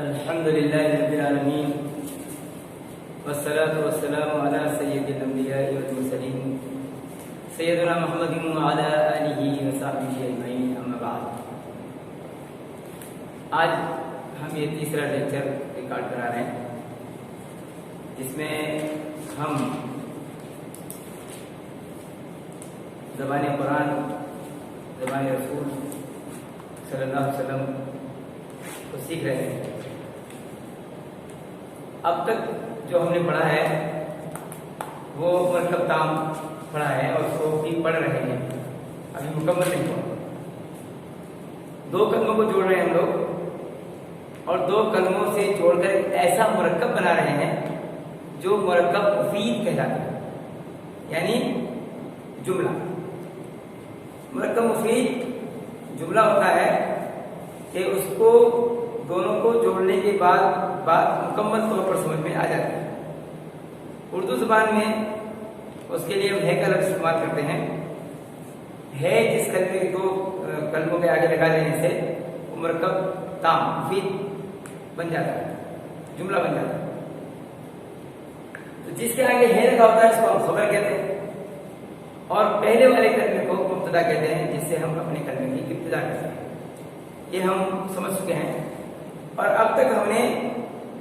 अल्हम्दुलिल्लाहि रब्बिल आलमीन वस्सलातु वस्सलामु अला सय्यिदिल अंबिया'i वल मुरसलीन सय्यदना मुहम्मदिन व अला आलिहि व सहबिहि अजमईन अम्मा बाद। आज हम ये तीसरा लेक्चर रिकॉर्ड करा रहे हैं जिसमें हम ज़बान कुरान ज़बान रसूल सल्लल्लाहु अलैहि वसल्लम को सीख रहे हैं। अब तक जो हमने पढ़ा है वो मतलब ताम पढ़ा है और उसको भी पढ़ रहे हैं, अभी मुकम्मल नहीं हुआ। दो कलमों को जोड़ रहे हैं हम लोग और दो कलमों से जोड़कर ऐसा मुरक्कब बना रहे हैं जो मुरक्कब मुफीद कहलाता है, यानी जुमला। मुरक्कब मुफीद जुमला होता है कि उसको दोनों को जोड़ने के बाद बात मुकम्मल तौर पर समझ में आ जाती है। उर्दू ज़बान में उसके लिए हम है का लफ्ज़ इस्तेमाल करते हैं। है जिस कलमे के दो कलमों के आगे लगा देने से वो मुरक्कब ताम मुफीद बन जाता है, जुमला बन जाता है। तो जिसके आगे है लगा होता है उसको हम खबर कहते हैं और पहले वाले कलमे को मुब्तदा कहते हैं, जिससे हम अपने कलमे की इब्तिदा करते हैं। ये हम समझ चुके हैं। और अब तक हमने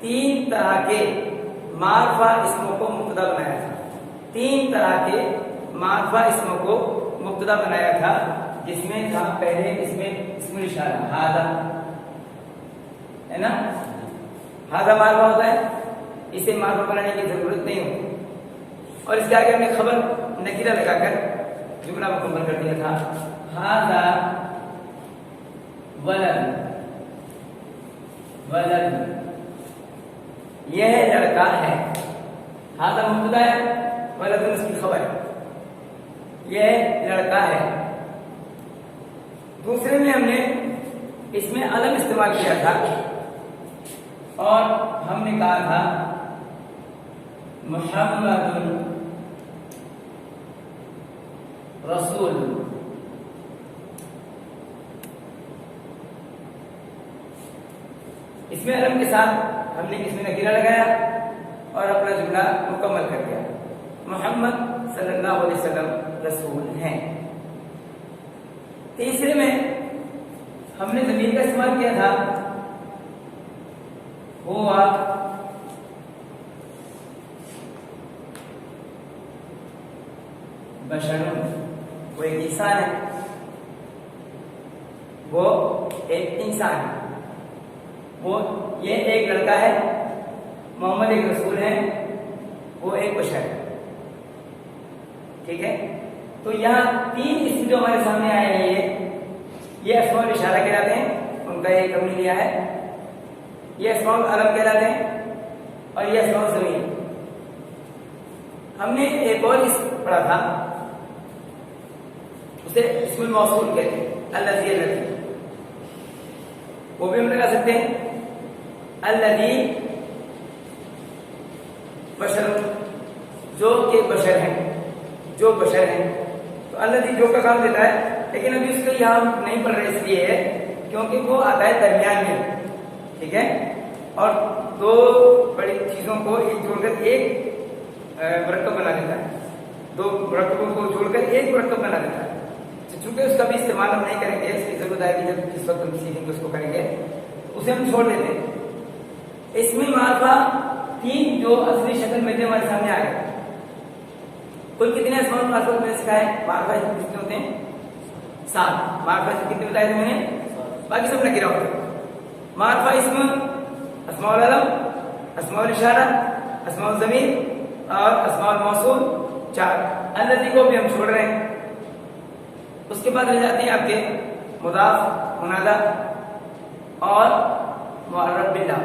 तीन तरह के मारफा इस्मों को मुब्तदा बनाया था। तीन तरह के मारफा इस्मों को मुब्तदा बनाया था, जिसमें था पहले इसमें इस्मुल इशारा हादा, है ना। हादा मारफा होता है, इसे मारफा बनाने की जरूरत नहीं होती। और इसके आगे हमने खबर नकीरा लगाकर जुमला मुकम्मल कर दिया था। हादा वलद, वलद यह लड़का है। हादा मुब्तदा है, वलद उसकी खबर है, यह लड़का है। दूसरे में हमने इसमें अलम इस्तेमाल किया था और हमने कहा था मुहम्मदुन रसूल। इसमें अलम के साथ हमने इसमें नकीरा लगाया और अपना जुमला मुकम्मल कर दिया। मोहम्मद सल्लल्लाहु अलैहि वसल्लम रसूल हैं। तीसरे में हमने ज़मीर का इस्तेमाल किया था, हुआ बशरुन, वो एक इंसान है, वो एक इंसान है, वो ये एक लड़का है, मोहम्मद एक रसूल है, वो एक बशर है। ठीक है। तो यहाँ तीन इस्म जो हमारे सामने आए हैं ये अस्माउल इशारा कहलाते हैं, उनका एक हमने लिया है। ये अस्माउल अलम कहलाते हैं और ये अस्माउल ज़मीर। हमने एक और इस्म पढ़ा था, उसे इस्मुल मौसूल कहते हैं, अल्लज़ी अल्लज़ी, वो भी हम लगा सकते हैं। अल्लज़ी बशर, जो के बशर हैं, जो बशर हैं। तो अल्लज़ी जो का काम देता है, लेकिन अभी उसको यहाँ नहीं पढ़ रहे इसलिए है क्योंकि वो आता है दरमियान में। ठीक है। और दो बड़ी चीजों को एक जोड़कर एक मुरक्कब बना देता है, दो मुरक्कबों को जोड़कर एक मुरक्कब बना देता है। चूंकि उसका भी इस्तेमाल हम नहीं करेंगे, इसकी जरूरत आएगी जब जिस वक्त हम सीखेंगे उसको करेंगे, उसे हम छोड़ देते हैं। इसमें मारफा तीन जो असली शक्ल में थे हमारे सामने आ गए। कुल कितने अस्माउल मारफा मैंने सिखाए? मारफा कितने होते हैं? 7। मारफा कितने बताए थे मैंने? बाकी सब नकीरा होते हैं। मारफा इस्म, अस्माउल अलम, अस्माउल इशारा, अस्माउल ज़मीर और अस्माउल मौसूल, 4। अल्लज़ी को भी हम छोड़ रहे हैं। उसके बाद रह जाते हैं आपके मुदाफ, मुनादा और मुअर्रफ बिल्लाह।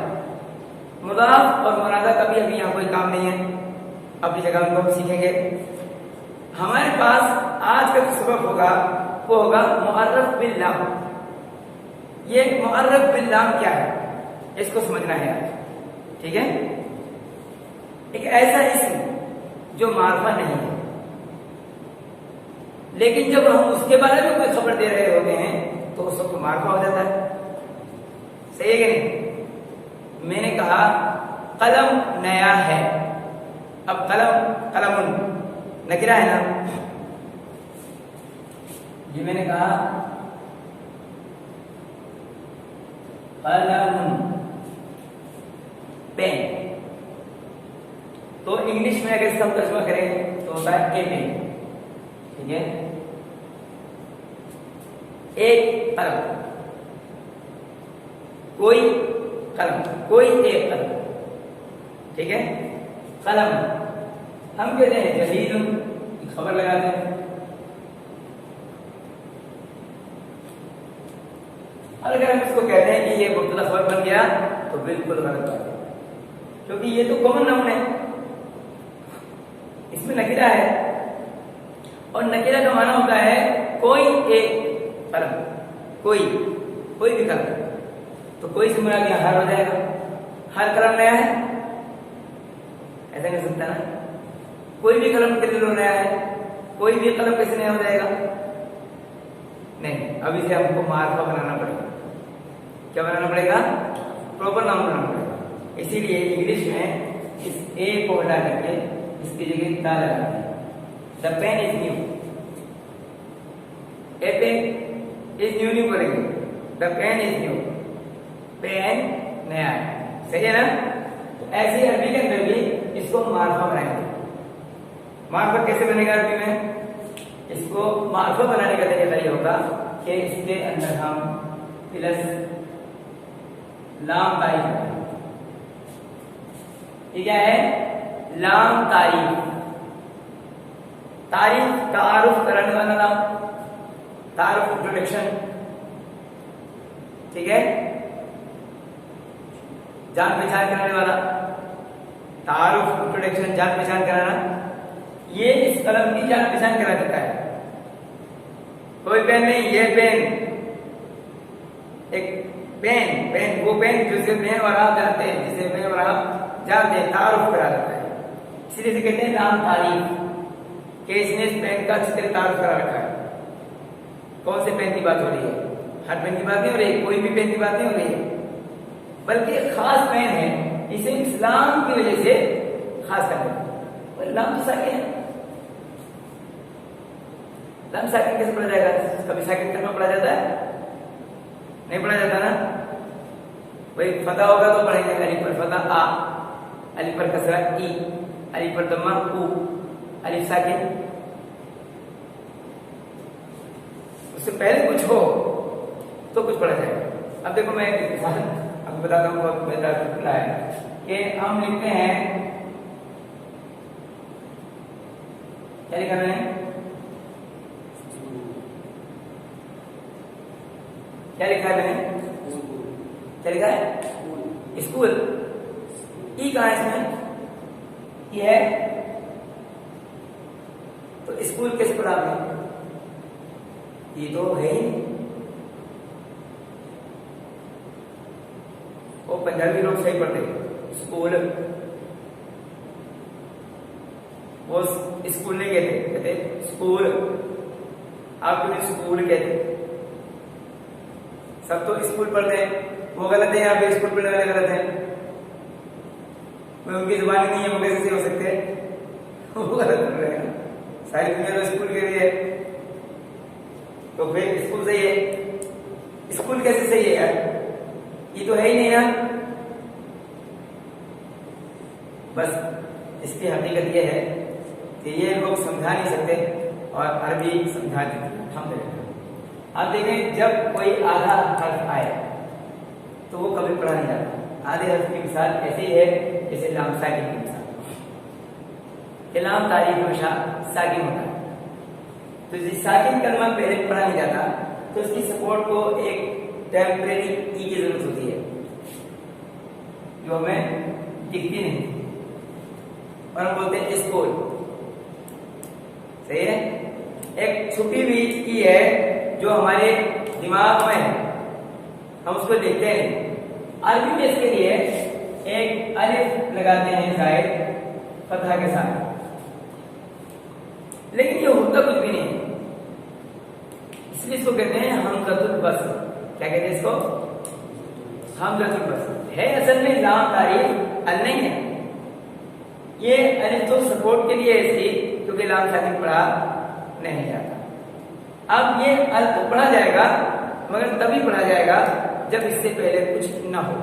मुदाफ और मुनादा का भी अभी यहाँ कोई काम नहीं है, अपनी जगह उनको हम सीखेंगे। हमारे पास आज का जो सबक होगा वो होगा मुअर्रफ बिल्लाह। ये मुअर्रफ बिल्लाह क्या है, इसको समझना है आज। ठीक है। एक ऐसा इस्म जो मारफा नहीं है, लेकिन जब हम उसके बारे में कोई खबर दे रहे होते हैं तो उस वक्त मारफा हो जाता है। सही है कि नहीं? मैंने कहा कलम नया है। अब कलम, कलमुन नकिरा है ना, ये मैंने कहा कलमुन पेन। तो इंग्लिश में अगर इसका तर्जुमा करें तो होता है ए पेन, ठीक है, एक कलम, कोई कलम, कोई एक कलम, ठीक है। कलम हम कहते हैं जदीदुन, खबर लगाते हैं। अगर हम इसको कहते हैं कि ये मुब्तदा खबर बन गया तो बिल्कुल गलत बात है, क्योंकि ये तो कॉमन नाउन है, इसमें नकीरा है, और नकीरा का माना होता है कोई एक कलम, कोई भी कलम। तो कोई से मुराद यहाँ हर हो जाएगा, हर कलम नया है, ऐसा नहीं सकता ना। कोई भी कलम कितने लोग नया है, कोई भी कलम कैसे नया हो जाएगा? नहीं, अभी से हमको मार्फा बनाना पड़ेगा। क्या बनाना पड़ेगा? प्रॉपर नाउन बनाना पड़ेगा। इसीलिए इंग्लिश में इस ए को हटा करके इसकी जगह ता लगाते हैं। The pen is new, a pen is new नहीं बोलेंगे, the pen is new, pen नया है, सही है ना। तो ऐसे अरबी के अंदर भी इसको मार्फा बनाएंगे। मार्फा कैसे बनेगा अरबी में? इसको मार्फा बनाने का तरीका ये होगा कि इसके अंदर हम प्लस लाम तारीफ, ये क्या है? लाम तारीफ, तारीफ तारुफ कराने वाला नाम, तारुफ इंट्रोडक्शन, ठीक है, जान पहचान कराने वाला, तारुफ इंट्रोडक्शन, जान पहचान कराना, ये इस कलम की जान पहचान करा देता है। कोई पेन नहीं, ये पेन, एक पेन, पेन वो पेन जिसे मैं और आप जानते हैं, जिसे मैं और आप जानते हैं, तारुफ करा देता है। इसलिए से कहते हैं नाम तारीफ, कि इसने इस पेन का अच्छी तरह तारुफ करा रखा है। कौन से पेन की बात हो रही है? हर पेन की बात नहीं हो रही, कोई भी पेन की बात नहीं हो रही है, बल्कि एक खास पेन है, इसे इस्लाम की वजह से खास कर दिया। लाम तो साकिन है, लाम साकिन कैसे पढ़ा जाएगा? कभी साकिन करना पढ़ा जाता है? नहीं पढ़ा जाता ना। भाई फतह होगा तो पढ़ेंगे, अली पर फतह आ, अली पर कसरा ई, अली पर दम्मा ऊ, अली साकिन। उससे पहले कुछ हो तो कुछ पढ़ा जाएगा। अब देखो मैं एक मिसाल आपको बताता हूँ, बहुत मजेदार खुला है कि हम लिखते हैं, क्या लिखा है? क्या लिखा है मैंने? क्या लिखा है? स्कूल। ई कहाँ है इसमें? ये है, तो स्कूल कैसे पढ़ा आपने? ये तो है ही। वो पंजाबी लोग सही पढ़ते, स्कूल, वो स्कूल नहीं कहते, कहते स्कूल। आप भी स्कूल कहते, सब तो स्कूल पढ़ते हैं, वो गलत है, यहाँ पे स्कूल पढ़ने वाले गलत हैं। उनकी जुबान नहीं है, वो कैसे हो सकते हैं? वो गलत पढ़ रहे हैं। सारी दुनिया तो स्कूल के लिए है, तो फिर स्कूल सही है। स्कूल कैसे सही है यार? ये तो है ही नहीं यार। बस इसकी हकीकत ये है कि ये लोग समझा नहीं सकते और अरबी समझा देते हैं, हम देते हैं। आप देखें, जब कोई आधा हर्फ आए तो वो कभी पढ़ा नहीं जाता। आधे हर्फ की मिसाल ऐसे ही है जैसे लाम साकिन की मिसाल। लाम तारीफ हमेशा साकिन होता है, तो जिस साकिन कलमा पहले पढ़ा नहीं जाता तो उसकी सपोर्ट को एक टेम्परेरी ई की जरूरत होती है, जो हमें दिखती नहीं, और हम बोलते हैं स्कूल, सही है। एक छुपी हुई ई है जो हमारे दिमाग में है, हम उसको देखते हैं। अरबी में इसके लिए एक अलिफ लगाते हैं शायद फतह के साथ, लेकिन ये होता कुछ भी नहीं, इसलिए इसको कहते हैं हमज़तुल वस्ल। क्या कहते हैं इसको? हमज़तुल वस्ल। है असल में लाम तारीफ अल नहीं है, ये अलिफ तो सपोर्ट के लिए है इसकी, क्योंकि लाम साकिन पढ़ा नहीं जाता। अब ये अल तो पढ़ा जाएगा, मगर तभी पढ़ा जाएगा जब इससे पहले कुछ ना हो।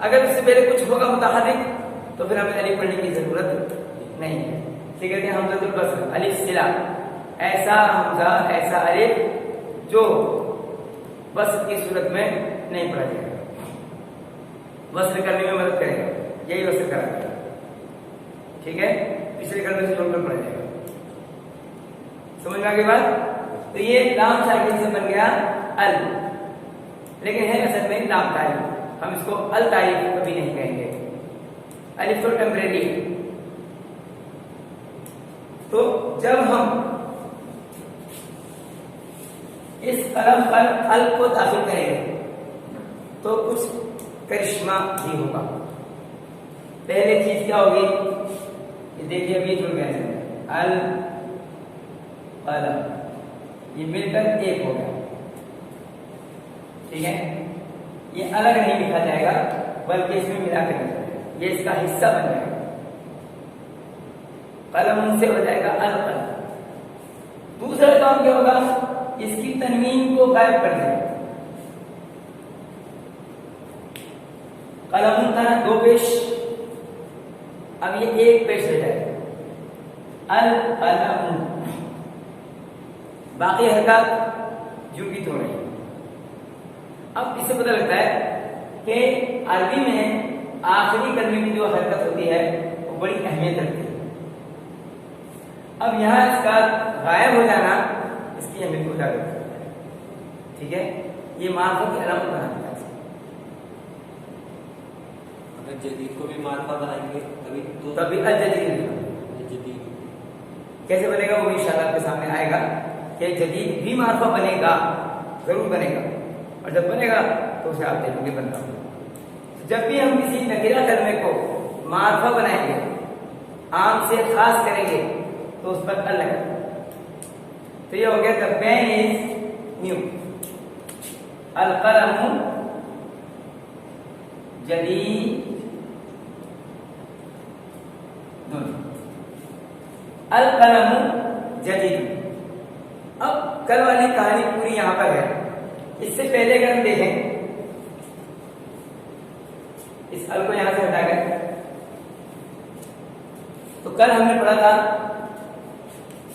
अगर इससे पहले कुछ होगा मुतहर्रिक तो फिर हमें अलिफ पढ़ने की जरूरत नहीं है। ठीक है, हमज़तुल वस्ल अलिफ सिला, ऐसा हमजा ऐसा अलिफ जो वस्ल की सूरत में नहीं पढ़ा जाएगा, वस्ल करने में मदद करेगा, यही वस्ल कराएगा। ठीक है, पिछले कलमे से जोड़कर पढ़ा जाएगा। समझ में आ गई बात? तो ये लाम साकिन से बन गया अल, लेकिन है असल में लाम तारीफ। हम इसको अल तारीफ कभी नहीं कहेंगे, अलिफ तो टेम्परेरी। तो जब हम इस कलम पर अल को दाखिल करेंगे तो कुछ करिश्मा भी होगा। पहले चीज क्या होगी, ये देखिए अभी जुड़ गए हैं अल कलम, ये मिलकर एक हो गया। ठीक है, ये अलग नहीं लिखा जाएगा बल्कि इसमें मिलाकर लिखा जाएगा, ये इसका हिस्सा बन जाएगा। कलम से हो जाएगा अल कलम। दूसरा काम क्या होगा, इसकी तनवीन को गायब कर देगा। कलम का ना दो पेश, अब ये एक पेश हो जाएगा अल कलम, बाकी हरकत जो भी तो रही। अब इससे पता लगता है कि अरबी में आखिरी कलमे की जो हरकत होती है वो बड़ी अहमियत रखती है। अब यहाँ इसका गायब हो जाना इसकी अहमियत को उजागर करता है। ठीक है, ये मार्फा की अलामत बनाता है। अगर जदीद को भी मार्फा बनाएंगे तभी अल जदीद कैसे बनेगा वो इंशाअल्लाह आपके सामने आएगा कि जदीद भी मार्फा बनेगा, जरूर बनेगा, और जब बनेगा तो उसे आप देखेंगे बनता होगा। जब भी हम किसी नकीरा कलमे को मार्फा बनाएंगे, आम से खास करेंगे, तो उस पर अल लगा। तो ये हो गया द पेन इज न्यू, अल कलम जदीद, अल कलम जदीद। अब कल वाली कहानी पूरी यहां पर है। इससे पहले अगर हम देखें इस अल को यहां से हटाकर, तो कल हमने पढ़ा था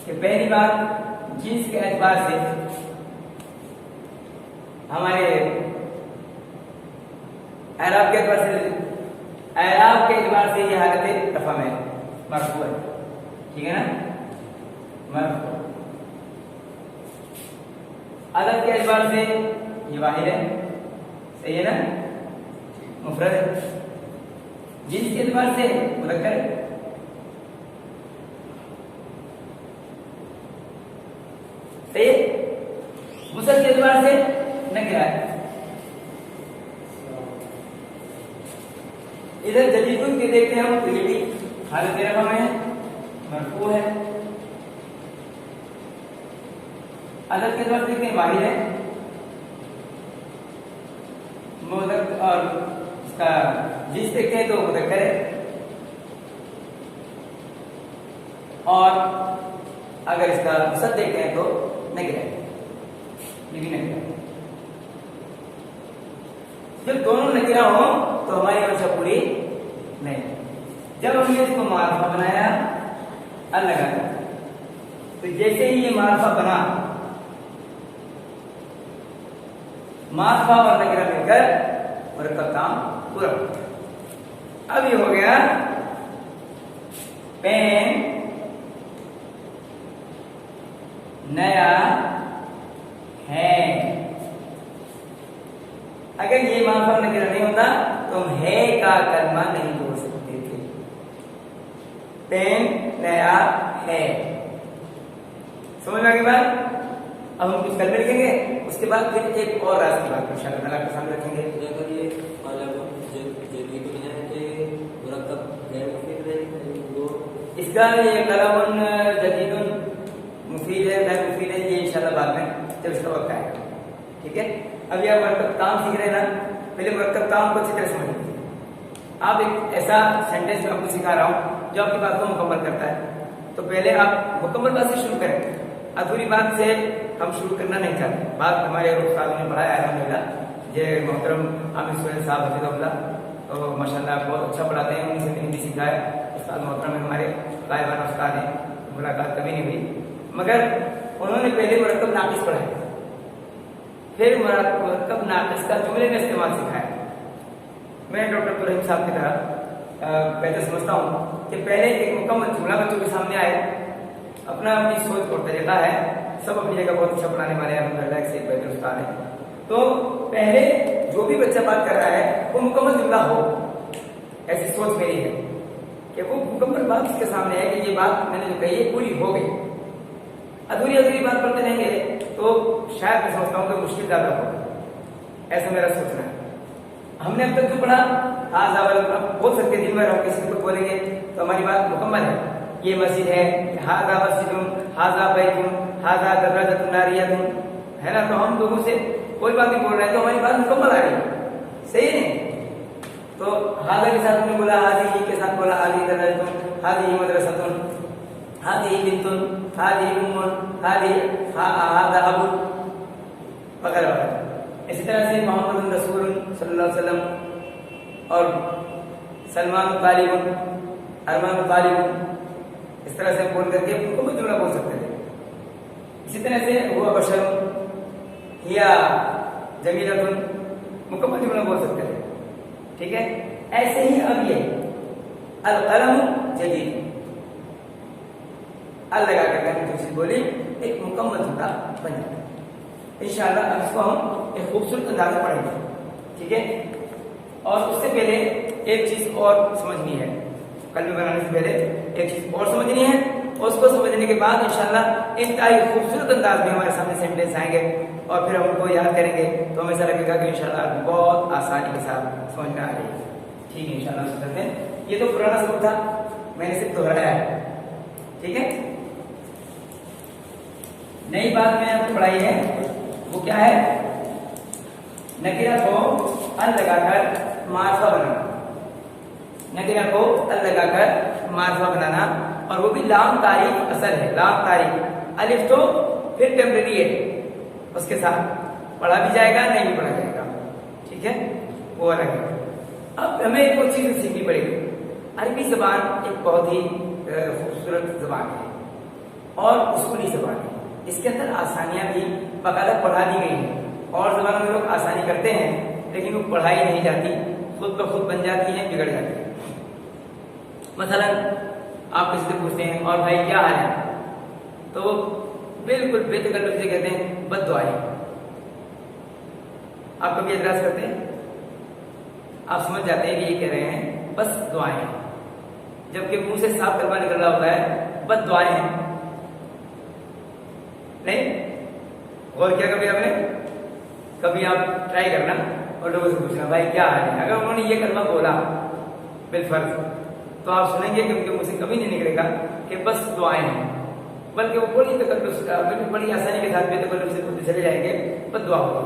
कि पहली बात जिन्स के एतबार से हमारे एराब के एतबार से ये हालत रफा में मरफू है। ठीक है ना, मरफू। अदद के एतबार से ये वाहिद है, सही है ना, मुफरद है। जिन्स के एतबार से मुज़क्कर है। सही है, मुसद के एतबार से नकिरा है। इधर जदीदुन के देखते हैं हम, तो ये भी हालत रफा में है, मरफू है। अदद के एतबार से देखते हैं वाहिद है, मुज़क्कर, और इसका जिस देखते हैं तो मुज़क्कर है, और अगर इसका मुसद देखते हैं तो नकिरा है, ये भी नकिरा है। जब दोनों नकिरा हो तो हमारी वर्षा पूरी नहीं। जब हमने इसको मारफा बनाया अल लगाया, तो जैसे ही ये मारफा बना, मारफा और नकिरा मिलकर मुरक्कब काम पूरा। अब ये हो गया पेन नया है। अगर ये मारफा नकिरा नहीं होता तो हम है का कलमा नहीं बोल सकते थे। पेन नया है, समझ में आ गई बात? अब हम कुछ कलमे लिखेंगे, उसके बाद फिर एक और राज की बात इंशाअल्लाह ताला के सामने रखेंगे। अगर ये जदीदुन है कि मुरक्कब गैर मुफीद है, इसका ये कलम जदीदुन मुफीद है गैर मुफीद है, ये इंशाअल्लाह बाद में जब इसका वक्त आएगा। ठीक है, अब यह मुरक्कब काम सीख रहे हैं ना, पहले मुरक्कब काम को अच्छी तरह समझ लीजिए। आप एक ऐसा सेंटेंस में आपको सिखा रहा हूँ जो आपकी बात को मुकम्मल करता है। तो पहले आप मुकम्मल बात से शुरू करें, अधूरी बात से हम शुरू करना नहीं चाहते। बात हमारे उस्तादों ने पढ़ाया है अल्हम्दुलिल्लाह। ये मोहतरम आमिर सोहेल साहब हफिज़हुल्लाह तो माशाल्लाह बहुत अच्छा पढ़ाते हैं, उन्हीं से हिंदी सीखा है। उस्ताद मोहतरम है हमारे, गायबान उस्ताद हैं, मुलाकात कभी नहीं हुई, मगर उन्होंने पहले मुरक्कब नाक़िस पढ़ाया, फिर मुरक्कब नाक़िस का जुमले में इस्तेमाल सिखाया। मैं डॉक्टर तुरहिम साहब की तरह बेहतर समझता हूँ कि पहले एक मुकम्मल जुमला बच्चों के सामने आए, अपना अपनी सोच और तरीका है, सब अपनी जगह बहुत अच्छा पढ़ाने वाले हैं, अल्हम्दुलिल्लाह से बेहतर उस्ताद है। तो पहले जो भी बच्चा बात कर रहा है वो मुकम्मल जुमला हो, ऐसी सोच मेरी है कि वो मुकम्मल बात उसके सामने है कि ये बात मैंने जो कही है पूरी हो गई। अधूरी अधूरी बात पढ़ते रहेंगे तो शायद मैं समझता हूँ कि मुश्किल ज्यादा होगा, ऐसा मेरा सोचना है। हमने अब तक जो पढ़ा हाजा वाला बोल सकते दिन भर, हम किसी को बोलेंगे तो हमारी बात मुकम्मल है। ये मस्जिद है, हाजा मस्जिदुन, हाजा बैतुन, हाजा दर्राजतुन नारियतुन, है ना। तो हम लोगों से कोई बात नहीं बोल रहे हैं तो हमारी बात मुकम्मल आ रही, सही नहीं। तो हाजा के साथ हमने बोला, हाजी के साथ बोला, हाजी दर्राजतुन, हाजी मदरसतुन, हाजी बिंतुन, हाजी उम्मुन, हाजी हाजा अबुन वगैरह वगैरह। इसी तरह से मोहम्मद रसूल सल्लल्लाहु अलैहि वसल्लम और सलमान तालिबुन, अरमान तालिबुन, इस तरह से बोल करके उनको भी जुमला बोल सकते थे। इसी तरह से हुआ बशर या जमीलतुन, मुकम्मल जुमला बोल सकते थे, ठीक है। ऐसे ही अब ये अल कलम जदीद अल लगा कर मैंने जो चीज बोली एक मुकम्मल जुमला बन जाता है। इंशाअल्लाह अब इसको हम एक खूबसूरत अंदाज में पढ़ेंगे, ठीक है। और उससे पहले एक चीज और समझनी है, कलमे बनाने से पहले एक चीज और समझनी है, और उसको समझने के बाद इंशाअल्लाह इंतहाई खूबसूरत अंदाज में हमारे सामने सेंटेंस आएंगे और फिर हम उनको याद करेंगे तो हमें ऐसा लगेगा कि इंशाअल्लाह बहुत आसानी के साथ समझ में आ रही है, ठीक है। इंशाअल्लाह समझते हैं। ये तो पुराना सबक था, मैंने सिर्फ दोहराया है, ठीक है। नई बात मैंने आपको पढ़ाई है, वो क्या है? नकीरा को अल लगाकर मार्फा बनाना, नकीरा को अल लगाकर मार्फा बनाना, और वो भी लाम तारीफ असल है, लाम तारीफ। अलिफ तो फिर टेम्परेरी है, उसके साथ पढ़ा भी जाएगा नहीं भी पढ़ा जाएगा, ठीक है, वो अलग है। अब हमें एक और चीज सीखनी पड़ेगी। अरबी जबान एक बहुत ही खूबसूरत जबान है और उसूली जबान है, इसके अंदर आसानियां भी बाकायदा पढ़ा दी गई हैं। और जबानों में लोग आसानी करते हैं लेकिन वो पढ़ाई नहीं जाती, खुद ब खुद बन जाती है, बिगड़ जाती है। मसलन आप किसी से पूछते हैं और भाई क्या हाल है, तो वो बिल्कुल बेतकल्लुफ से कहते हैं बद दुआएं। आप कभी एतराज करते हैं? आप समझ जाते हैं कि ये कह रहे हैं बस दुआएं, जबकि मुंह से साफ कलमा निकल रहा होता है बद दुआएं हैं। नहीं और क्या कभी आपने, कभी आप ट्राई करना और लोगों से पूछना भाई क्या हाल है। अगर उन्होंने ये कलमा बोला बिलफर्ज तो आप सुनेंगे कि उनके मुंह से कभी नहीं निकलेगा कि बस दुआएं हैं, बल्कि वो बड़ी तकल्लुफ बड़ी आसानी के साथ बेतकल्लुफ से बोलते चले जाएंगे बस दुआ होगी।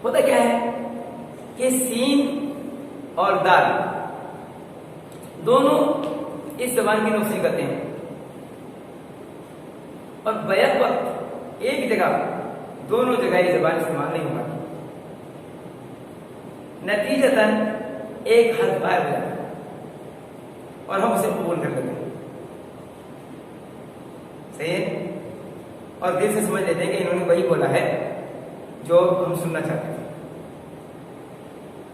होता क्या है कि सीन और दाल दोनों इस जबान की नुक्सी करते हैं और बैक वक्त एक जगह दोनों जगह ये जबान इस्तेमाल नहीं हो पाती, नतीजतन एक हर्फ गायब हो जाता है और हम उसे कबूल कर लेते हैं, सही है, और दिल से समझ लेते हैं कि इन्होंने वही बोला है जो हम सुनना चाहते थे।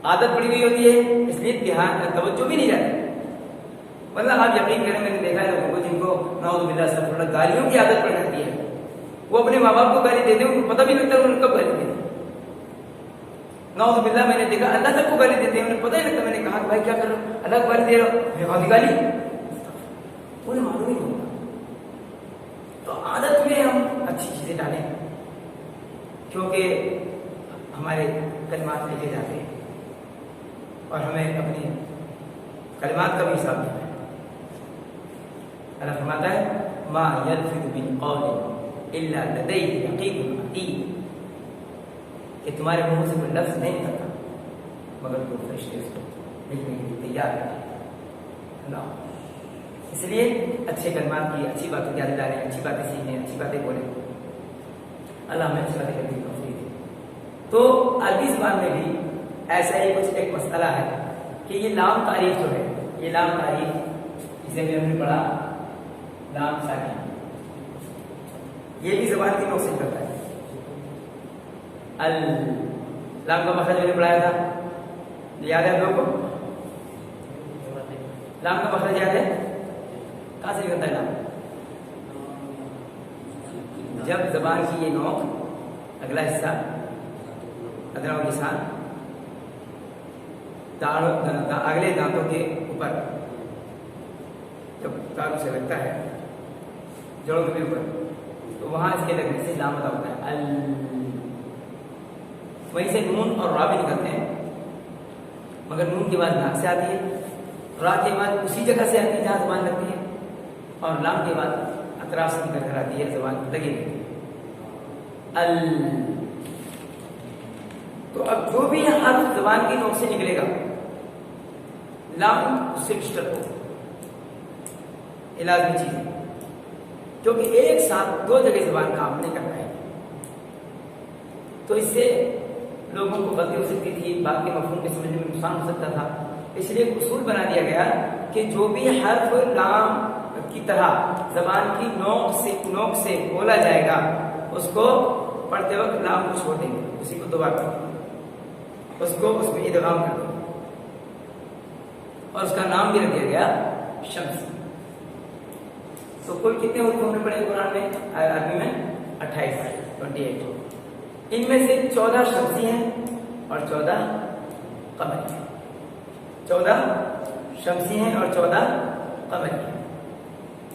आदत पड़ी हुई होती है इसलिए ध्यान तवज्जो भी नहीं जाती। मतलब आप यकीन करें, मैंने देखा है लोगों को जिनको नाउज़ुबिल्लाह अस्तगफिरुल्लाह गालियों की आदत पड़ जाती है, वो अपने माँ बाप को गाली देते हैं, उनको पता भी नहीं लगता उन्होंने कब गाली दी। नाउज़ुबिल्लाह मैंने देखा अल्लाह तक को गाली देते हैं, उन्हें पता ही लगता। मैंने कहा भाई क्या कर रहे हो, अल्लाह को गाली दे रहे हो, मैं गाली, उन्हें मालूम ही नहीं होता। तो आदत में हम अच्छी चीजें डालें क्योंकि हमारे कलिमात लेके जाते हैं और हमें अपनी कलिमात का भी हिसाब देना है। अल्लाह फरमाता है मा यल्फिज़ु मिन क़ौलिन इल्ला लदैहि रक़ीबुन अतीद। कि तुम्हारे मुंह से कोई लफ्ज नहीं निकलता, मगर वो फरिश्ते उसको लिखने के लिए तैयार है ना। इसलिए अच्छे कलमात की, अच्छी बातें याद दिलाने, अच्छी बातें सीखने, अच्छी बातें बोले। अल्लाह हमें अच्छी बातें करने की तौफीक दे। तो अरबी ज़बान में भी ऐसा ही कुछ एक मसला है कि ये लाम तारीफ जो है, ये लाम तारीफ जिसे भी हमने पढ़ा लाम साकिन, ये भी ज़बान की नोक से करता है। अल लाम का मखरज मैंने पढ़ाया था, याद है आप लोगों को? लाम का मखरज याद है? कहां से निकलता है लाम? जब ज़बान की ये नोक, अगला हिस्सा अदरा के साथ अगले दांतों के ऊपर जब दांतों से लगता है, जड़ों के भी ऊपर, तो वहां इसके लगने से लाम अदा होता है। अल, वहीं से नून और रा भी निकलते हैं, मगर नून की बाद नाक से आती है, रा के बाद उसी जगह से आती है जहां ज़बान लगती है, और लाम के बाद अतराफ से निकल कर आती है, ज़बान लगी रहती है। अल, तो अब जो भी हर्फ ज़बान की नोक से निकलेगा, लाम उससे डिस्टर्ब हो, इलाज में चीज है, क्योंकि एक साथ दो जगह ज़बान काम नहीं कर पाएगी। तो इससे लोगों को गलती हो सकती थी, बात के मफहूम के समझने में नुकसान हो सकता था। इसलिए एक उसूल बना दिया गया कि जो भी हर्फ लाम की तरह ज़बान की नोक से बोला जाएगा, उसको पढ़ते वक्त लाम को छोड़ देंगे, उसी को दोबारा कर देंगे, उसको उसमें इदगाम कर देंगे, और उसका नाम भी रख दिया गया शम्स। तो कुल कितने हुर्फ हमने पढ़े कुरान में, अरबी में? 28। इनमें से 14 शम्सी हैं और 14 कमरी हैं। 14 शम्सी हैं और 14 कमरी हैं।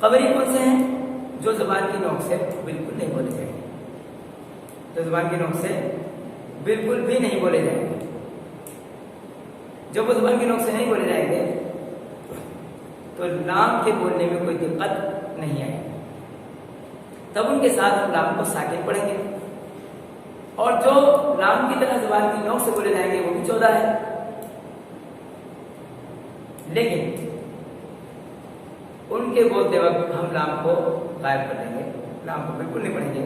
कमरी कौन से हैं? जो ज़बान की नोक से बिल्कुल नहीं बोले जाएंगे, जो ज़बान की नोक से बिल्कुल भी नहीं बोले जाएंगे। जब वो ज़बान की नोक से नहीं बोले जाएंगे तो लाम के बोलने में कोई दिक्कत नहीं आएगी, तब उनके साथ हम लाम को साकिन पढ़ेंगे। और जो लाम की तरह ज़बान की नोक से बोले जाएंगे वो भी 14 है, लेकिन उनके बोलते वक्त हम लाम को गायब कर देंगे, लाम को बिल्कुल नहीं पढ़ेंगे।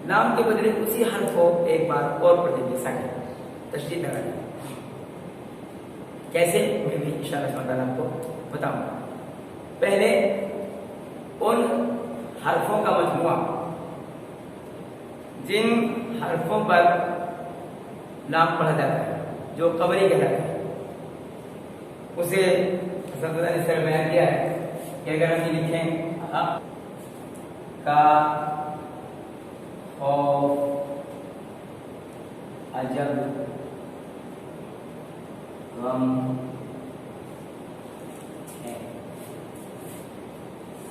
लाम के बदले उसी हर्फ को एक बार और पढ़ देंगे, साकिन तशदीद लगा देंगे। कैसे, मैं भी इंशाअल्लाह आपको बताऊंगा। पहले उन हर्फों का मजमुआ जिन हर्फों पर लाम पढ़ा जाता है, जो कमरी कहलाता है, उसे ने सर बयान किया है कि अगर हम ये लिखें का, खौफ, अजब, गम है।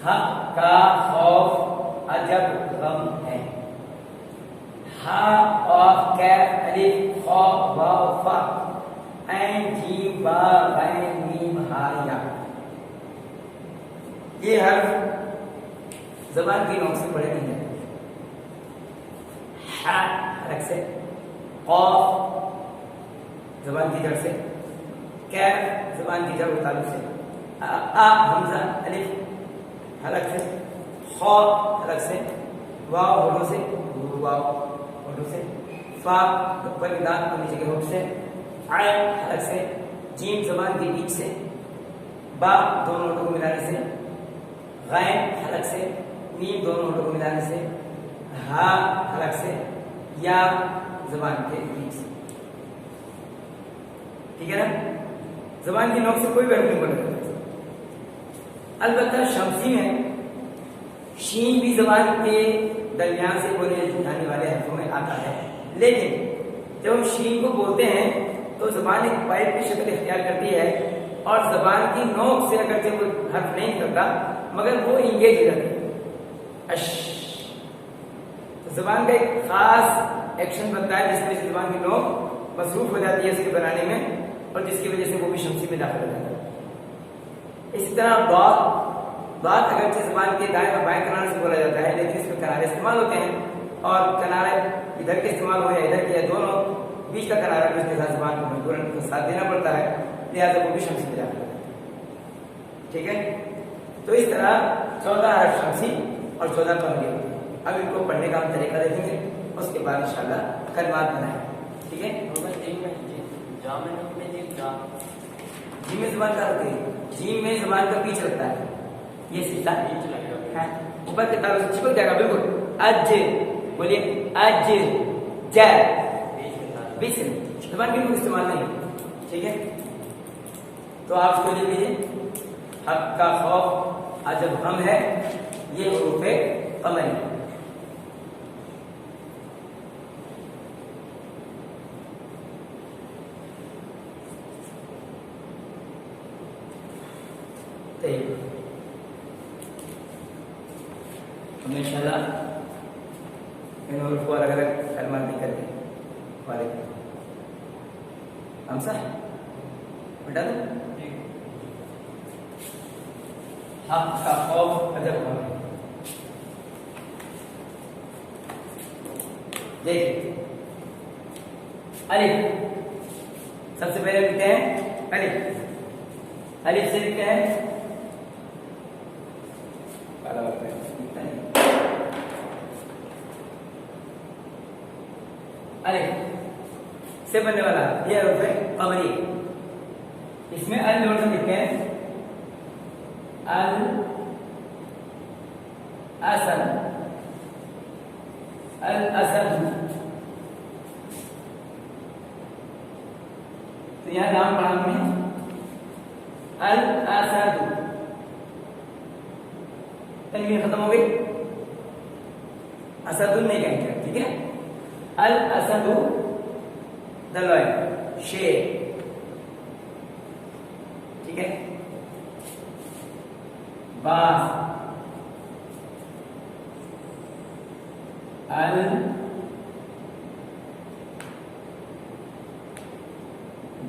हा का, खौफ, अजब, गम है। हा, ऑफ, कैफ, अलिफ, खौ, वाव, फा, ऐन, जीम, बा, गैन, मीम, हा, या। ये हर्फ ज़बान की नोक से पढ़े नहीं जाते। हा हरक से, खौफ ज़बान की जड़ से, कैफ ज़बान की जड़ तालुक से, आ हमजा अलिफ हरक से, खौ हरक से, वाव होठों से, वाव होठों से, फा ऊपर के दांत और नीचे के होठ से, आय हरक से, जीम ज़बान के बीच से, बा दोनों होठों को मिलाने से, गैन हरक से, मीम दोनों होठों को मिलाने से, हा हरक से, या ज़बान के बीच से। ठीक है ना? ज़बान की नोक से कोई भी नहीं बोला जाता। अलबत्ता शम्सी में शीन भी ज़बान के दरमियान से बोले जाने वाले हर्फों में आता है, लेकिन जब हम शीन को बोलते हैं तो ज़बान एक पाइप की शक्ल इख्तियार करती है, और ज़बान की नोक से अगर जब हर्फ नहीं निकलता मगर वो इंगेज हो जाती है, अश। तो ज़बान का एक खास एक्शन बनता है जिसमें ज़बान की नोक मसरूफ हो जाती है इसके बनाने में, और जिसकी वजह से वो भी शम्सी में दाखिल हो जाता है। इसी तरह बात अगरचे ज़बान के दाएं और बाएं किनारे से बोला जाता है, लेकिन इसमें किनारे इस्तेमाल होते हैं, और किनारा इधर के इस्तेमाल हो या इधर के, या दोनों बीच का किनारा भी उसके साथ जबान को मजबूरन को साथ देना पड़ता है, लिहाजा वो भी शमसी बन जाता है। ठीक है, तो इस तरह 14 हर्फ शमसी और 14 कमरी होते हैं। अब इनको पढ़ने का हम तरीका देखेंगे, उसके बाद इंशाल्लाह कलमात बनाएंगे। ठीक है, जीम में जबान का होती है, जीम में जबान का बीच लगता है, ये सीधा ऊपर के तारों से चिपक जाएगा बिल्कुल। अज बोलिए, अज जय, बीच से जबान बिल्कुल इस्तेमाल नहीं। ठीक है, तो आप इसको लिख लीजिए, हक का खौफ अजब हम है, ये हुरूफ कमरी। हमने इंशाल्लाह इन हुरूफ को अलग अलग कलमात भी कर दिए। हम सर बेटा हक का खौफ अजब हम है। देखिए, अलिफ सबसे पहले लिखते हैं अलिफ, अलिफ से लिखते हैं अलिफ से बनने वाला यह रूप है कमरी। इसमें अल जोड़ से लिखते हैं अल असद, अल असद। तो यहां नाम पढ़ा हमने अल असद, तनवीन खत्म हो गई, असदुन नहीं कहेंगे। ठीक है, अल असदु दलवाय शेर। ठीक है, बास, अल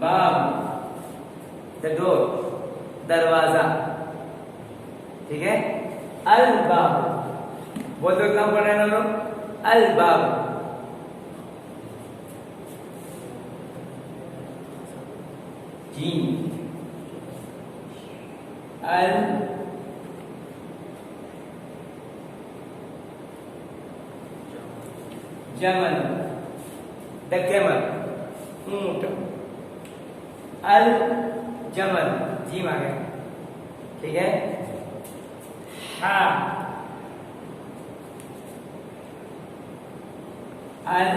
बाब द डोर, दरवाजा। ठीक है, अल बाब वो तो काम पढ़ रहे हैं लोग, अल बाब। जीम, अल जमल द कैमल, ऊंट। अल जमल, जीम आ गया। ठीक है, हा अल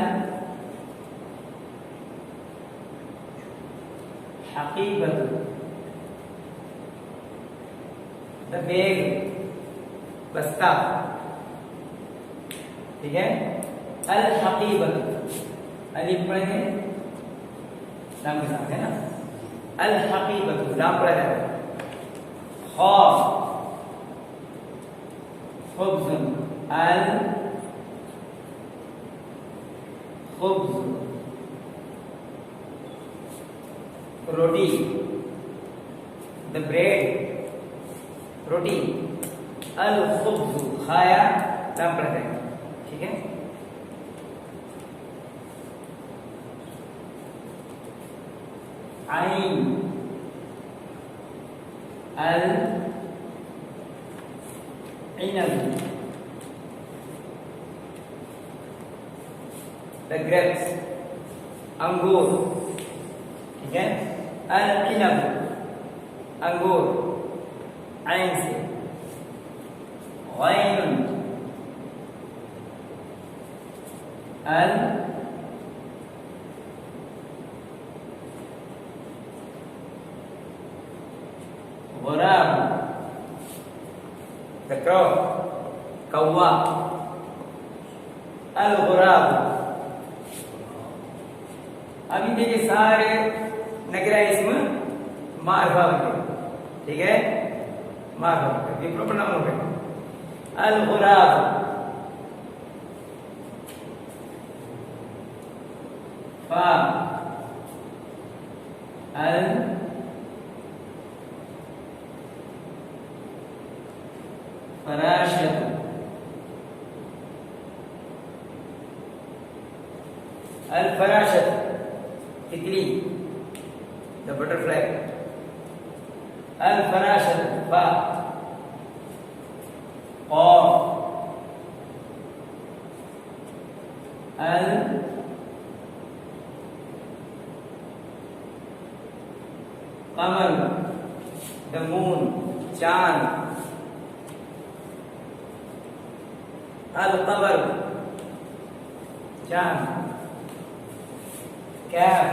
हकीकत द बैग, बस्ता। ठीक है, अल हकीकत अलिफ पढ़ेंगे नाम के साथ है ना, अल हकीकत नाम पढ़ा जाएगा। खौफ खुब्ज़, अल खुब्ज़ रोटी, द ब्रेड रोटी, अल खुब्ज़ खाया नाम पढ़ जाएगा। ठीक है, आइन, अल इनब द ग्रेप्स अंगूर। ठीक है, अल इनब अंगूर, आइन से। गैन, अल गुराब द क्रॉ, कौवा, अल गुराब। अभी देखिए सारे नगरा इसमें मारफा बन गए। ठीक है, मारफा बन गए, प्रॉपर नाम हो गए। अल गुराब, फा अल फराशत, अल-फराशत तितली, द बटरफ्लाई, अल-फराशत फा, और अल-कमर, द मून, चांद, अल-कमर, चांद, कैफ,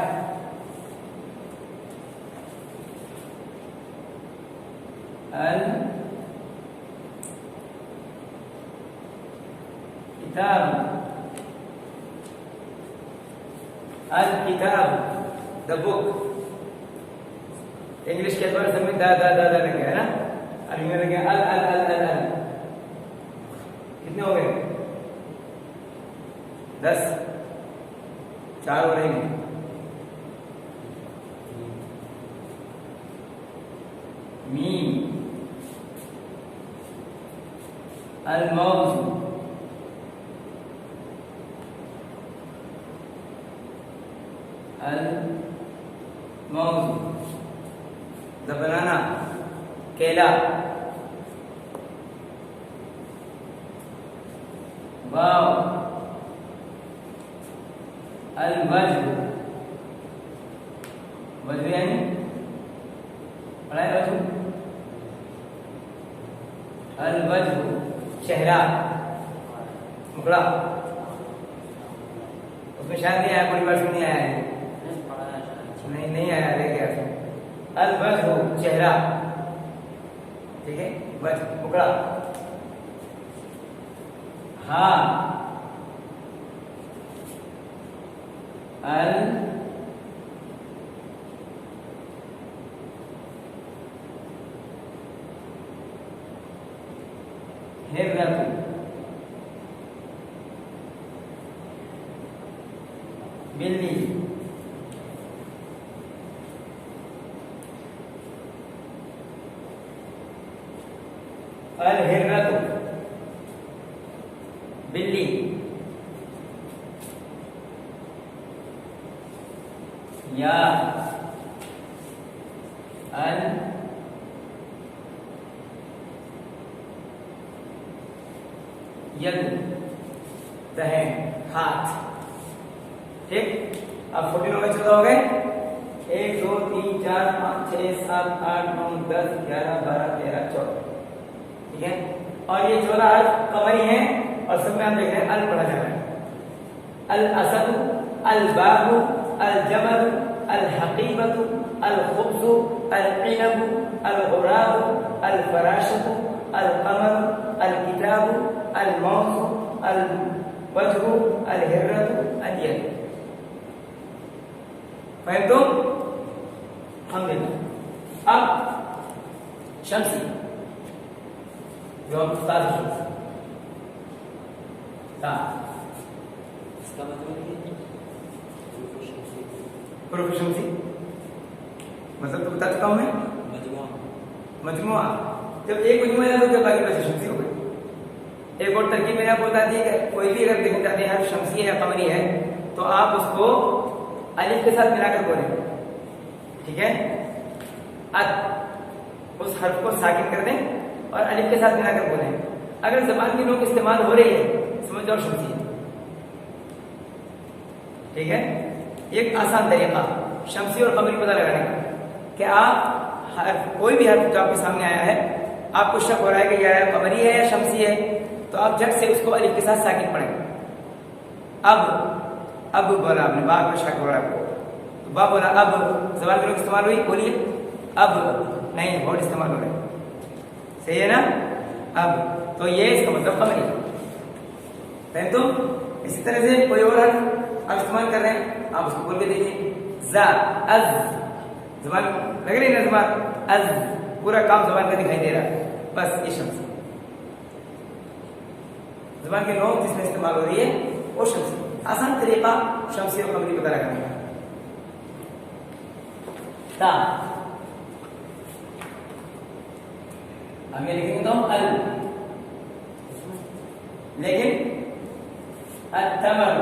अल-किताब, अल-किताब, द बुक। इंग्लिश के अल्फाज में दा दा दा दा लगे है ना, अरबी में लगे अल अल अल अल अल। कितने हो गए? 10, 4 हो रहेंगे। मीम, अल-मौज़ू, अल-मौज़ू, द बनाना, केला, वाव, अल-वज्ह, वज्ह यानी पढ़ाए वज्ह, अल-वज्ह, चेहरा, मुखड़ा। उसमें शायद नहीं आया, कोई वर्ष नहीं आया है, नहीं आया, ले गया। अल-वज्ह, चेहरा, ठीक है, वज्ह मुखड़ा। हाँ, अल हिर्रतु, बिल्ली, अल-हिर्रतु, बिल्ली, या अल-यद, दहन, हाथ। ठीक, अब 14 हो गए, 14 हो गए। 1 2 3 4 5 6 7 8 9 10 11 12 13 14। ठीक है, और ये 14 हर्फ कमरी हैं और सब में आप देख रहे हैं अल पढ़ा जा रहा है। अल-असद, अल-बाबु, अल-जमल, अल-हकीबतु, अल-खुब्ज़ु, अल-इनबु, अल-गुराबु, अल-फराशतु, अल-कमर, अल-किताबु, अल-मौज़ु, अल-वज्हु, अल-हिर्रतु, अल-यद। फहमतुम? अल्हम्दुलिल्लाह। अब शम्सी, जो हम उस्ताद शम्सी, इसका मतलब है हुरूफ शम्सी मतलब तो बता चुका हूं मैं। मजमुआ, जब एक मजमुआ है तो क्या बाकी बचे शम्सी हो गए। एक और तरकीब मैंने आपको बता दी है कि कोई भी अगर देखना चाहते हैं हर्फ शम्सी है या कमरी है तो आप उसको अलिफ के साथ मिलाकर बोलें। ठीक है, उस हर्फ को साकिन कर दें और अलिफ के साथ मिलाकर बोलें। अगर जबान की नोक इस्तेमाल हो रही है समझ जाओ शम्सी है। ठीक है, एक आसान तरीका शम्सी और कमरी पता लगाने का कि आप कोई भी हर्फ जो आपके सामने आया है आपको शक हो रहा है कि यह कमरी है या शम्सी है तो आप झट से उसको अलिफ के साथ साकिन पढ़ें। अब बोला आपने, बार में शक हो रहा है आपको तो बा बोला, अब जबान की नोक इस्तेमाल हुई, बोलिए अब नहीं, होठ इस्तेमाल हो रहा है, सही है ना। अब तो ये इसका मतलब कमरी है। तो इसी तरह से कोई और हर्फ आप इस्तेमाल कर रहे हैं आप उसको बोल के देखिए। जा, अज, जबान लग रही है ना, जबान अज, पूरा काम जबान का दिखाई दे रहा है। बस ये शम्स जबान की नोक जिसमें इस्तेमाल हो रही है वो शम्स। आसान तरीका शम्सी और कमरी पता लगाने का। ता, हम ये लिखेंगे तो अल, लेकिन अत्तमर,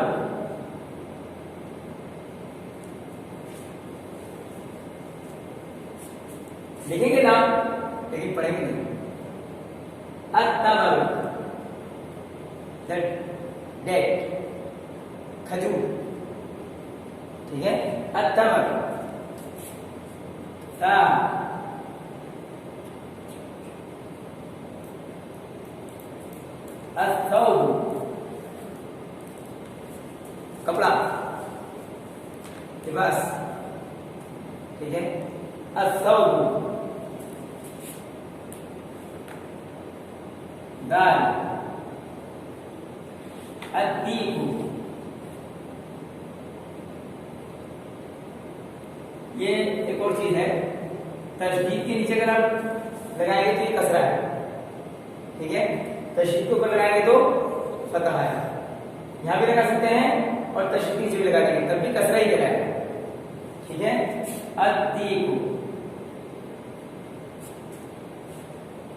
लिखेंगे नाम लेकिन पढ़ेंगे नहीं। अत्तमर डेट खजूर, ठीक है। अत्तमर ता अत्तौब कपड़ा लिबास, ठीक है। अत्तौब दाल, अद्दीकु ये एक और चीज है, तशदीद के नीचे अगर आप लगाएंगे तो ये कसरा है, ठीक है। तशदीद के ऊपर लगाएंगे तो फतह है, यहां भी लगा सकते हैं और तशदीद के नीचे भी लगा देंगे तब भी कसरा ही लगाएंगे, ठीक है। अद्दीकु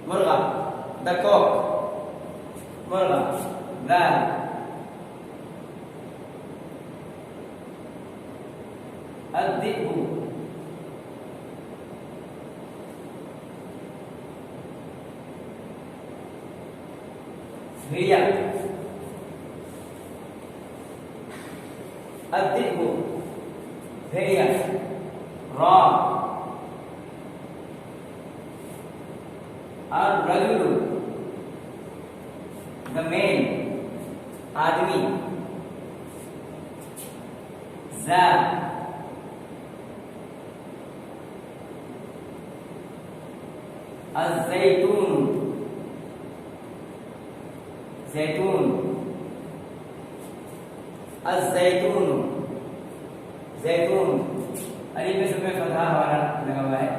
मुर्गा, द कॉक मुर्गा, दाल, अद्दीकु भेड़िया, अद्दीकु भेड़िया, रॉ ar-rajulu the man आदमी, za az-zaytun जैतून, az-zaytun जैतून, अली में सब में फतहा हमारा लगा हुआ है,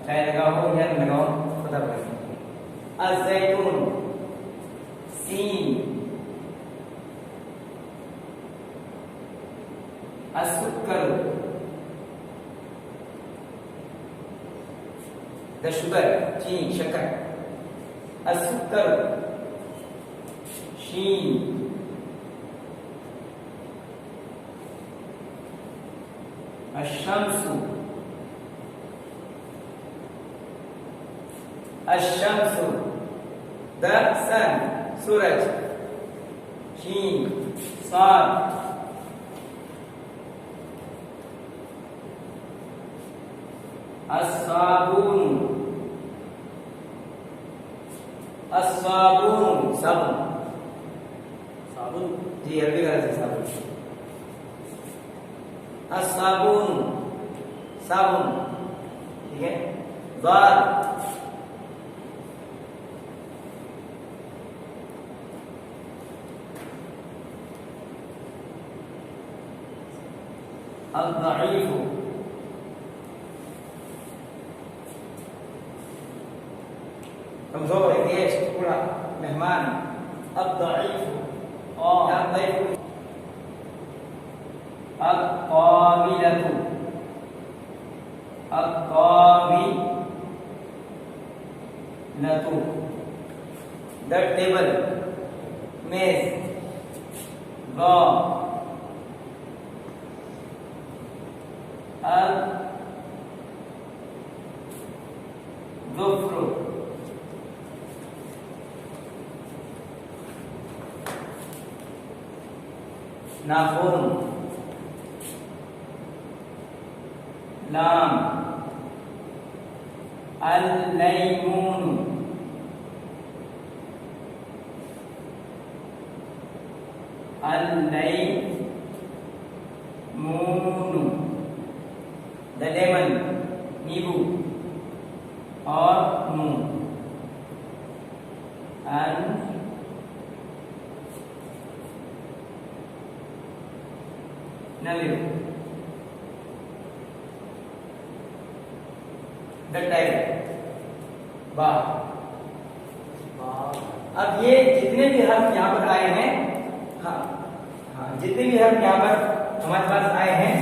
चाहे लगा हो या न लगा हो फतहा पड़ेगा। az-zaytun scene, as-sukkar the sugar चीनी शक्कर, as-sukkar शीन, अश-शम्सु अश-शम्सु द सन सूरज, शीन साद, अस-साबुन अस-साबुन साबुन, साबुन जी अरबी का है साबुन, अस-साबुन साबुन, ठीक है। ज़ाद अल-ज़ईफ़ु कमजोर, गेस्ट पूरा मेहमान, अल-ज़ईफ़ु अल-ज़ईफ़ु अल-क़ाबिलतु अल-क़ाबिलतु द टेबल मेज, ज़ा अल-ज़ुफ़्रु नाखून, लाम अल-लैमून अल-लैमून द लेमन नींबू और मून, नलिव द टाइगर बाघ। अब ये जितने भी हर्फ यहाँ पर आए हैं, हाँ हाँ जितने भी हर्फ यहाँ पर हमारे पास आए हैं,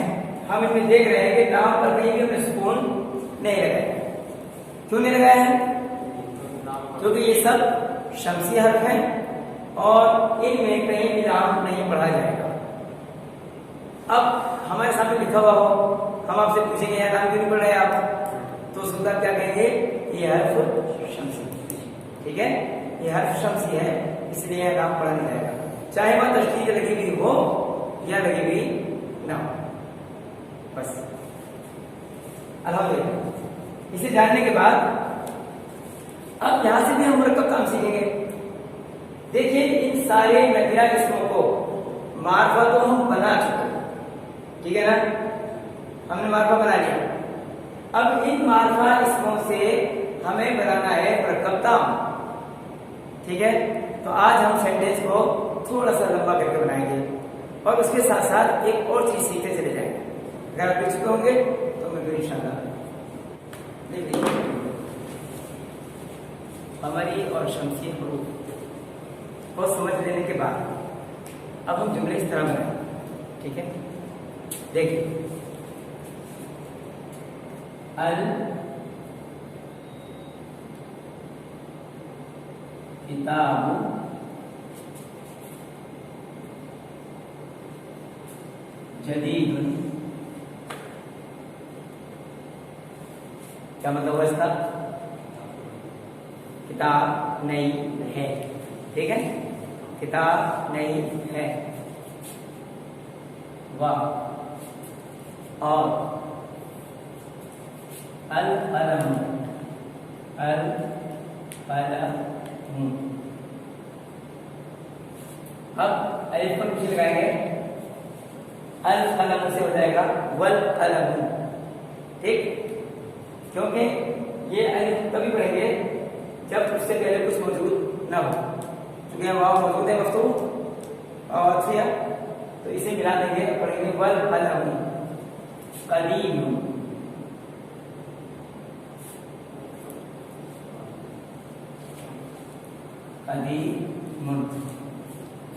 हम इसमें देख रहे हैं कि नाम पर कहीं भी हमने सुकून नहीं लगाया। क्यों नहीं लगाया है? क्योंकि ये सब शमसी हर्फ हैं और इनमें कहीं भी नाम नहीं पढ़ा जाएगा। अब हमारे सामने लिखा हुआ हो, हम आपसे पूछेंगे यार नाम क्यों नहीं पढ़ रहे आप? तो उसका क्या कहेंगे, ये हर्फ शम्सी। ठीक है, ये हर्फ शम्सी है, इसलिए यह नाम पढ़ा नहीं जाएगा, चाहे वह तशदीद लगी हुई हो या लगी हुई ना हो। बस अल्हम्दुलिल्लाह। इसे जानने के बाद अब यहां से भी हम मुरक्कब काम सीखेंगे। देखिए इन सारे नकिरा इसमों को मार्फा तो हम बना चुके, ठीक है ना, हमने मार्फा बना लिया। अब इन मार्फा इसमों से हमें बनाना है मुरक्कब ताम। ठीक है, तो आज हम सेंटेंस को थोड़ा सा लंबा करके बनाएंगे और उसके साथ साथ एक और चीज सीखते चले जाएंगे। अगर आप लिख चुके होंगे तो मैं फिर इंशाल्लाह लिख लीजिए। हमारी और शम्सी हरूफ को समझ लेने के बाद अब हम जुमले इस तरह बनाएंगे। ठीक है, देखिए अल किताब जदीद, क्या मतलब हुआ इसका, किताब नई है। ठीक है, किताब नई है। वाह, और अल कलम, अल कलम। अब अलिफ पर कुछ लगाएंगे, अल कलम से हो जाएगा वल कलम। ठीक, क्योंकि ये अलिफ तभी पढ़ेंगे जब उससे पहले कुछ मौजूद ना हो, क्योंकि वहां मौजूद है मफ्तूह और अथिया, तो इसे मिला देंगे, पढ़ेंगे वल कलम कदीम।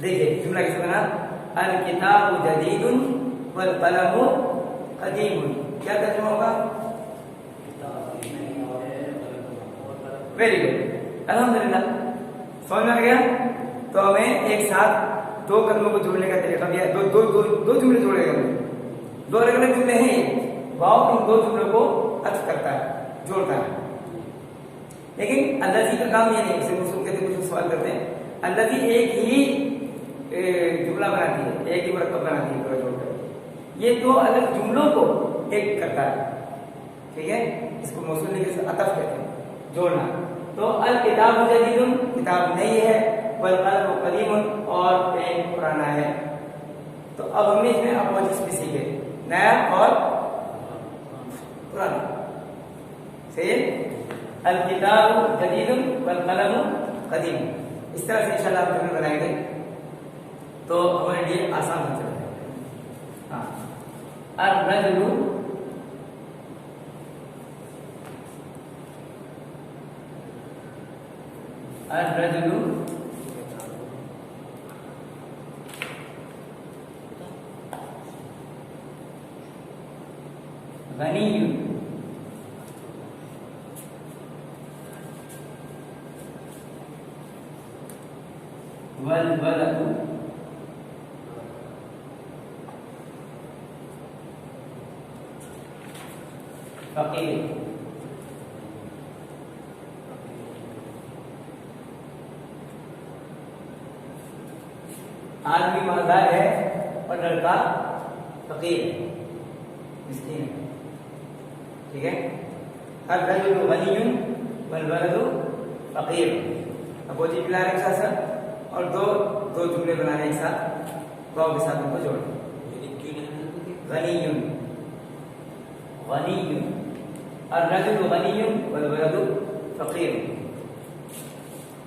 देखिए जुमला कैसे बना, अल किताबु जदीदुन वल कलमु कदीमुन। क्या तर्जुमा होगा, वेरी गुड, अल्हम्दुलिल्लाह, समझ में आ गया। तो हमें एक साथ दो कलमों को जोड़ने का तरीका भी है, दो दो दो दो जुमले जोड़ेंगे हमने, दो अलग अलग जुमले हैं, वाव इन दो जुमलों को अर्थ करता है, जोड़ता है। लेकिन अल्लाजी का काम ये नहीं, कुछ सवाल करते हैं, अल्लाजी एक ही जुमला बनाती है, एक ही मुरक्कब बनाती है पूरा जोड़कर, ये दो अलग जुमलों को एक करता है। ठीक है, इसको मौसूल के साथ अतफ कहते हैं, जोड़ना। तो अल किताब जदीदुन, किताब नई है, वल कलम कदीमुन, और पेन पुराना है। तो अब हमने इसमें अपोजिट भी सीखे, नया और पुराना। सही, अल किताब जदीदुन वल कलम कदीम। इस तरह से इंशाल्लाह हम जुमले बनाएंगे तो हमारे लिए आसान हो जाएगा। हाँ, अर रजुलु अर्रजुलु गनियुन, वल वलदु फकीर। आदमी मालदार है और लड़का फकीर है, मिस्कीन है। ठीक है, अर्रजुलु गनियुन वल वलदु फकीर। अपोजिट मिला रहे एक साथ और दो दो जुमले बनाने एक साथ, वाव के साथ उनको जोड़ना। गनियुन गनियुन, अर्रजुलु गनियुन वल वलदु फकीर।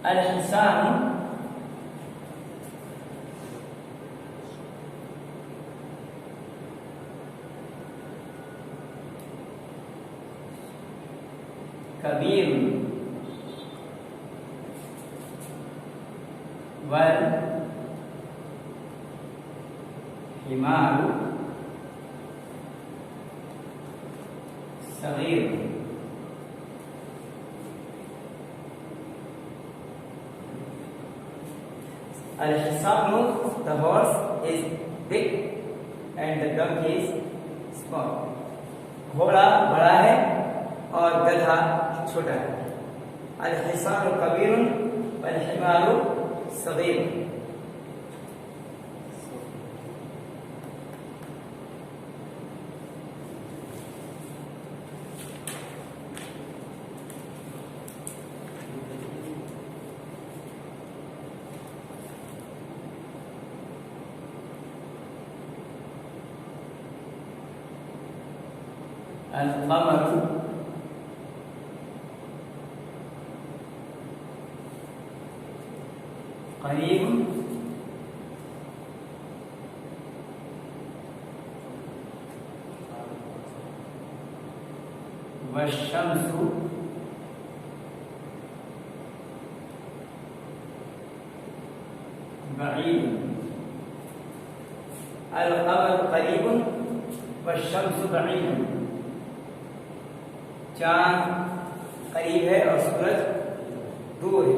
अल इंसानु कबीर वल हिमारु Sagir. Al-Hisanu, the horse is big and the donkey is small. घोड़ा बड़ा है और छोटा है। अल हिसार कबीर वल हिमार सगीर। अल कमर करीब वश्शम्सु बईद। अल कमर करीब वश्शम्सु बईद। चांद करीब है और सूरज दूर है।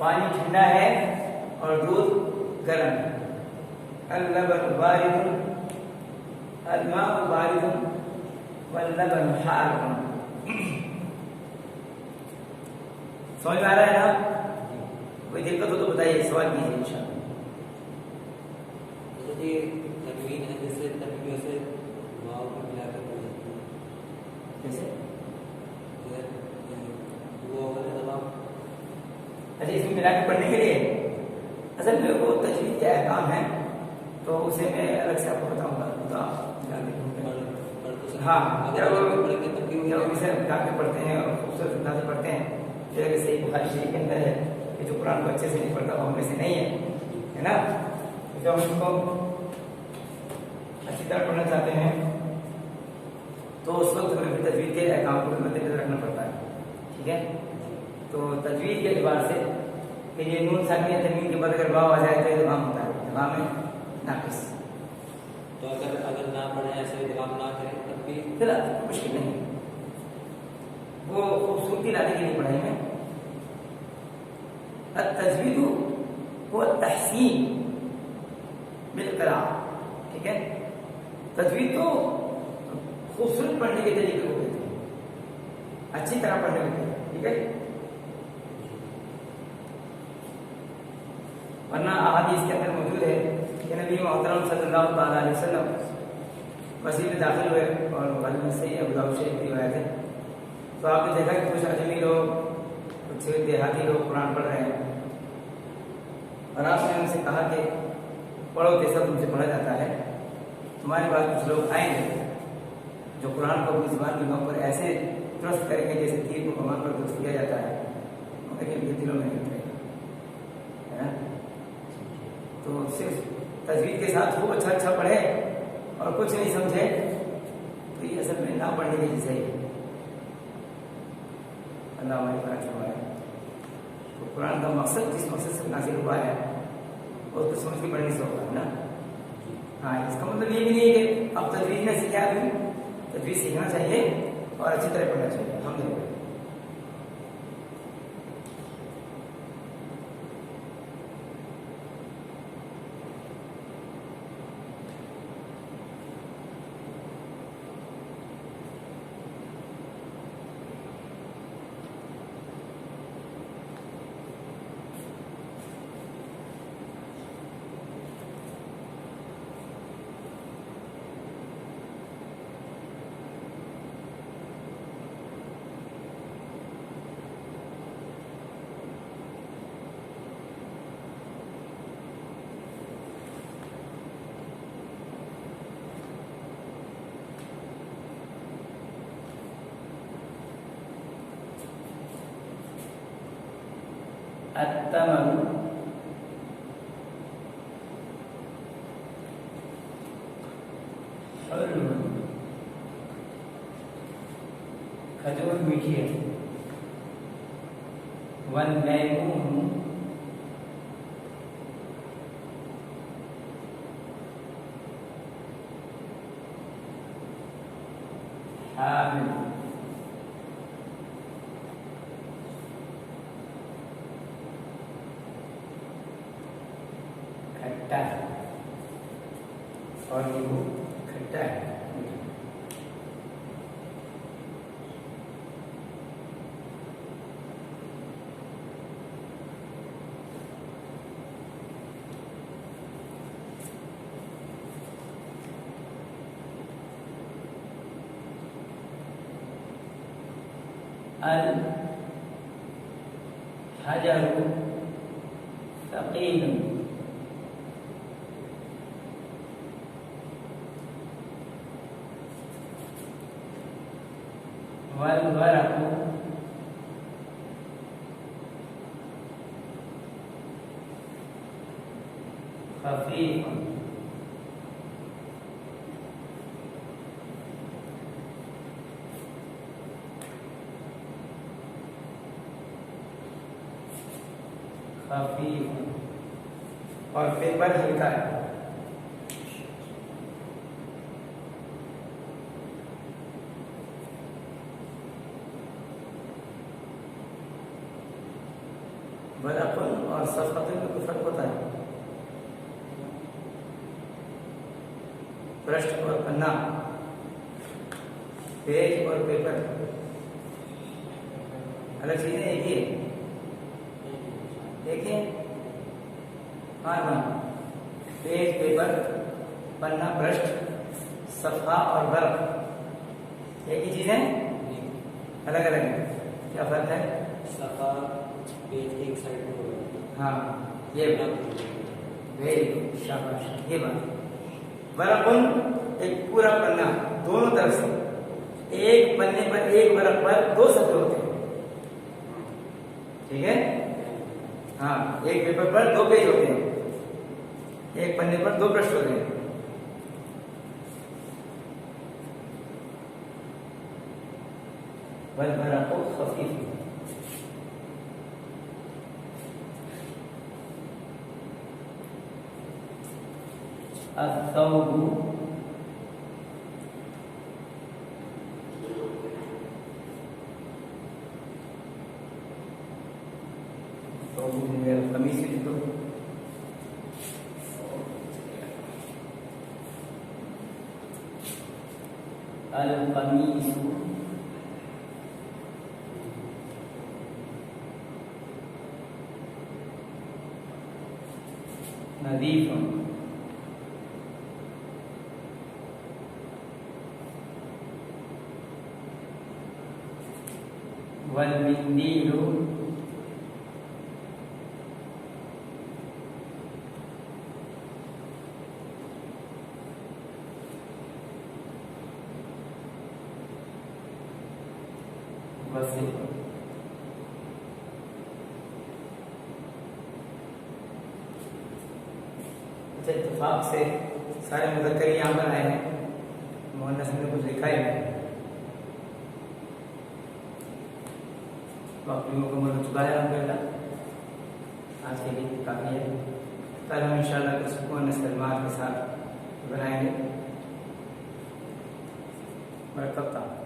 पानी ठंडा है और दूध गर्म है। अल-लबन बारिद, अल-माउ बारिद वल-लबन हार। समझ में आ रहा है ना? कोई दिक्कत हो तो बताइए, सवाल कीजिए इंशाअल्लाह। यदि तनवीन है जैसे तनवीन से वाव को मिलाकर पढ़ सकते हैं। जैसे वो वाला दबाव। अच्छा, इसमें मिला के पढ़ने के लिए असल में वो तजवीद के अहकाम है, तो उसे मैं अलग से आपको बताऊंगा। तो आप ध्यान रखेंगे। हाँ, जब इसे गा के पढ़ते हैं और खूबसूरत अंदाज से पढ़ते हैं, जैसे सही बुखारी शरीफ के अंदर है कि जो कुरान को अच्छे से नहीं पढ़ता वो हमने से नहीं है ना। जब हम इसको अच्छी तरह पढ़ना चाहते हैं तो उस वक्त हमें फिर तजवीद के अहकाम को मद्देनजर रखना पड़ता है। ठीक है, तो तजवीद के एतबार से कि ये नून साकिन तनवीन के बाद अगर वाव आ जाए तो इदगाम होता है, इदगाम में नाकिस। तो अगर ना पढ़े ऐसे इदगाम ना करें तब भी फिलहाल मुश्किल नहीं, वो खूबसूरती लाने के लिए पढ़ाई में। तजवीद वो तहसीन बिलकलाम। ठीक है, तजवीद तो खूबसूरत पढ़ने के तरीके को कहते हैं, अच्छी तरह पढ़ने को कहते हैं। ठीक है, वरना अहादीस के अंदर मौजूद है कि नबी मोहतरम सल्लल्लाहु अलैहि वसल्लम मस्जिद में दाखिल हुए और बुखारी में सही अबू दाऊद शरीफ की रिवायत है। तो आपने देखा कि कुछ अजमी लोग, कुछ देहाती लोग कुरान पढ़ रहे हैं और आपने उनसे कहा कि पढ़ो, कैसा तुमसे पढ़ा जाता है। तुम्हारे पास कुछ लोग आएंगे जो कुरान को अपनी जुबान की नोक पर ऐसे दुरुस्त करेंगे जैसे तीर को कमान पर दुरुस्त किया जाता है, लेकिन ये दिलों में नहीं उतरेगा, है ना। तो सिर्फ तजवीद के साथ खूब अच्छा पढ़े और कुछ नहीं समझे तो ये असल में ना पढ़ने के जैसे ही। अल्लाह हमारी बात फरमाए। तो कुरान का मकसद जिस मकसद से नाज़िल हुआ है वो तो समझ के पढ़ने से होगा ना। हाँ, इसका मतलब ये भी नहीं है कि अब तजवीज में सीखा भी, तजवीज सीखना चाहिए और अच्छी तरह पढ़ना चाहिए। अल्हम्दुलिल्लाह। अत्तमरु हलवुन, खजूर मीठी है। वन्नैमून हामिल, खट्टा है और नींबू खट्टा है। अल हजरु सकीन, वल वरकु खफीफ, खफीफ और पेपर हल्का है। बराकुन और सफ़तुन में कुछ फर्क होता है। पृष्ठ और पन्ना, पेज और पेपर अलग चीजें एक ही है। देखिए हाँ हाँ, पेज पेपर, पन्ना पृष्ठ, सफ़ा और बर्फ एक ही चीज है, अलग अलग है। क्या फर्क है? सफा पेज एक साइड में होगा। हाँ ये बात, वेरी गुड, शाबाश। ये बात, बरकुन एक पूरा पन्ना, दोनों तरफ से एक पन्ने पर एक बरक पर दो शब्द होते हैं, ठीक है। हाँ, एक पेपर पर दो पेज होते हैं, एक पन्ने पर दो पृष्ठ होते हैं। वल बरकु खफीफ, अत्तौबु कमीज से लिखो, अल कमीज नदीफ, वल मिंदीलु वसीफ। अच्छा, इत्तेफाक से सारे मुज़क्कर यहाँ पर आए हैं, मुअन्नस में कुछ लिखा ही नहीं। बाकी मुकम्मल हो चुका है अल्हम्दुलिल्लाह। आज के लिए काफ़ी है। कल हम इंशाअल्लाह कुछ मुअन्नस कलिमात के साथ बनाएंगे। बरकत।